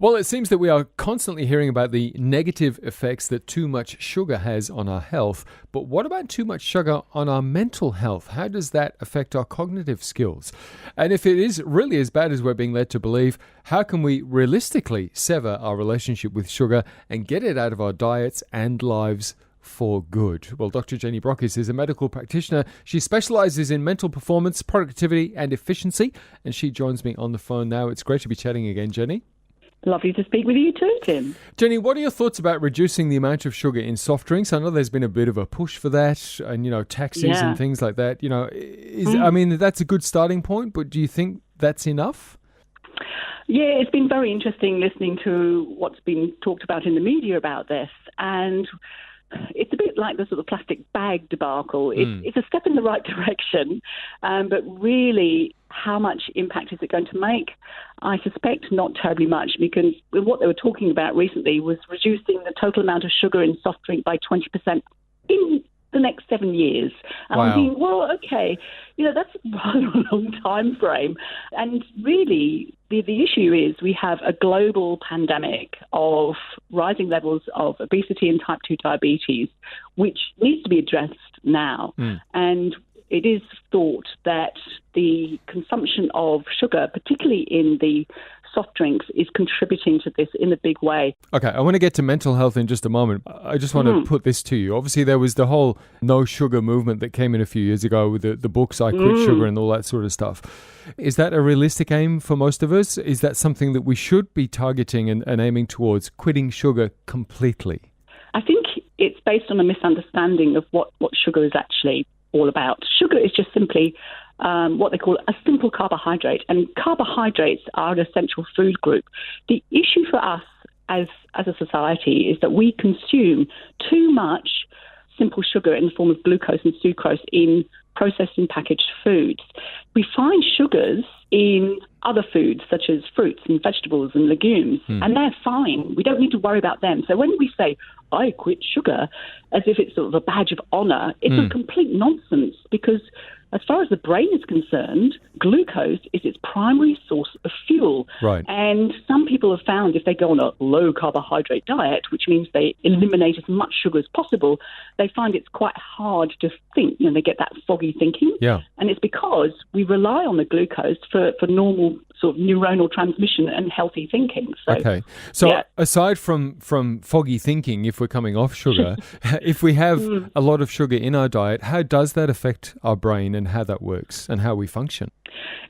Well, it seems that we are constantly hearing about the negative effects that too much sugar has on our health. But what about too much sugar on our mental health? How does that affect our cognitive skills? And if it is really as bad as we're being led to believe, how can we realistically sever our relationship with sugar and get it out of our diets and lives for good? Well, Dr. Jenny Brockis is a medical practitioner. She specializes in mental performance, productivity and efficiency. And she joins me on the phone now. It's great to be chatting again, Jenny. Lovely to speak with you too, Tim. Jenny, what are your thoughts about reducing the amount of sugar in soft drinks? I know there's been a bit of a push for that and, taxis and things like that. I mean, that's a good starting point, but do you think that's enough? Yeah, it's been very interesting listening to what's been talked about in the media about this. And it's a bit like the sort of plastic bag debacle. It's a step in the right direction, but really, how much impact is it going to make? I suspect not terribly much, because what they were talking about recently was reducing the total amount of sugar in soft drink by 20% in the next 7 years. And wow. I'm thinking, well, okay, that's rather a long time frame. And really, the issue is we have a global pandemic of rising levels of obesity and type 2 diabetes, which needs to be addressed now. And it is thought that the consumption of sugar, particularly in the soft drinks, is contributing to this in a big way. Okay, I want to get to mental health in just a moment. I just want to put this to you. Obviously, there was the whole no sugar movement that came in a few years ago with the books, I Quit Sugar and all that sort of stuff. Is that a realistic aim for most of us? Is that something that we should be targeting and aiming towards, quitting sugar completely? I think it's based on a misunderstanding of what sugar is actually all about. Sugar is just simply what they call a simple carbohydrate, and carbohydrates are an essential food group. The issue for us as a society is that we consume too much simple sugar in the form of glucose and sucrose in processed and packaged foods. We find sugars in other foods such as fruits and vegetables and legumes, and they're fine. We don't need to worry about them. So when we say, I quit sugar, as if it's sort of a badge of honour, it's a complete nonsense, because as far as the brain is concerned, glucose is its primary source of fuel. Right. And some people have found if they go on a low carbohydrate diet, which means they eliminate as much sugar as possible, they find it's quite hard to think. They get that foggy thinking. Yeah. And it's because we rely on the glucose for normal sort of neuronal transmission and healthy thinking. So aside from foggy thinking, if we're coming off sugar, if we have a lot of sugar in our diet, how does that affect our brain and how that works and how we function?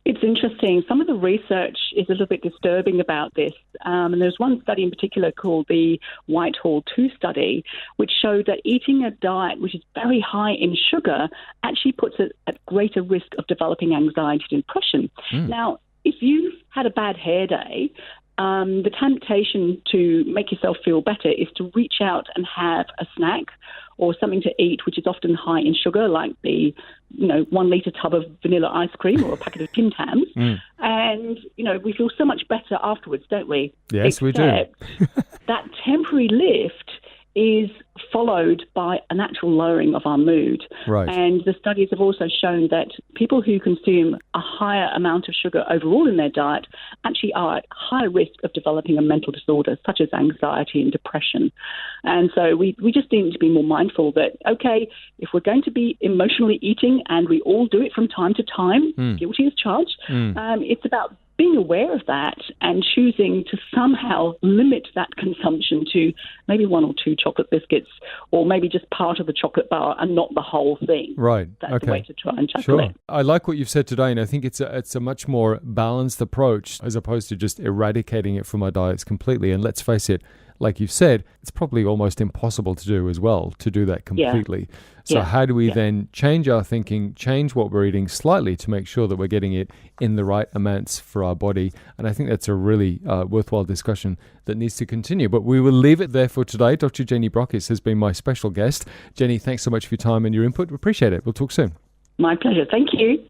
It's interesting. Some of the research is a little bit disturbing about this. And there's one study in particular called the Whitehall 2 study, which showed that eating a diet which is very high in sugar actually puts it at greater risk of developing anxiety and depression. Now, if you've had a bad hair day, the temptation to make yourself feel better is to reach out and have a snack or something to eat which is often high in sugar, like the 1 litre tub of vanilla ice cream or a packet of Tim Tams. And, we feel so much better afterwards, don't we? Yes, we do. That temporary lift is followed by an actual lowering of our mood. Right. And the studies have also shown that people who consume a higher amount of sugar overall in their diet actually are at higher risk of developing a mental disorder such as anxiety and depression. And so we just need to be more mindful that, okay, if we're going to be emotionally eating, and we all do it from time to time, guilty as charged, it's about being aware of that and choosing to somehow limit that consumption to maybe 1 or 2 chocolate biscuits, or maybe just part of the chocolate bar and not the whole thing. Right. That's the way to try and tackle it. I like what you've said today, and I think it's a much more balanced approach as opposed to just eradicating it from our diets completely. And let's face it, like you've said, it's probably almost impossible to do as well, to do that completely. Yeah. So how do we then change our thinking, change what we're eating slightly to make sure that we're getting it in the right amounts for our body? And I think that's a really worthwhile discussion that needs to continue. But we will leave it there for today. Dr. Jenny Brockis has been my special guest. Jenny, thanks so much for your time and your input. We appreciate it. We'll talk soon. My pleasure. Thank you.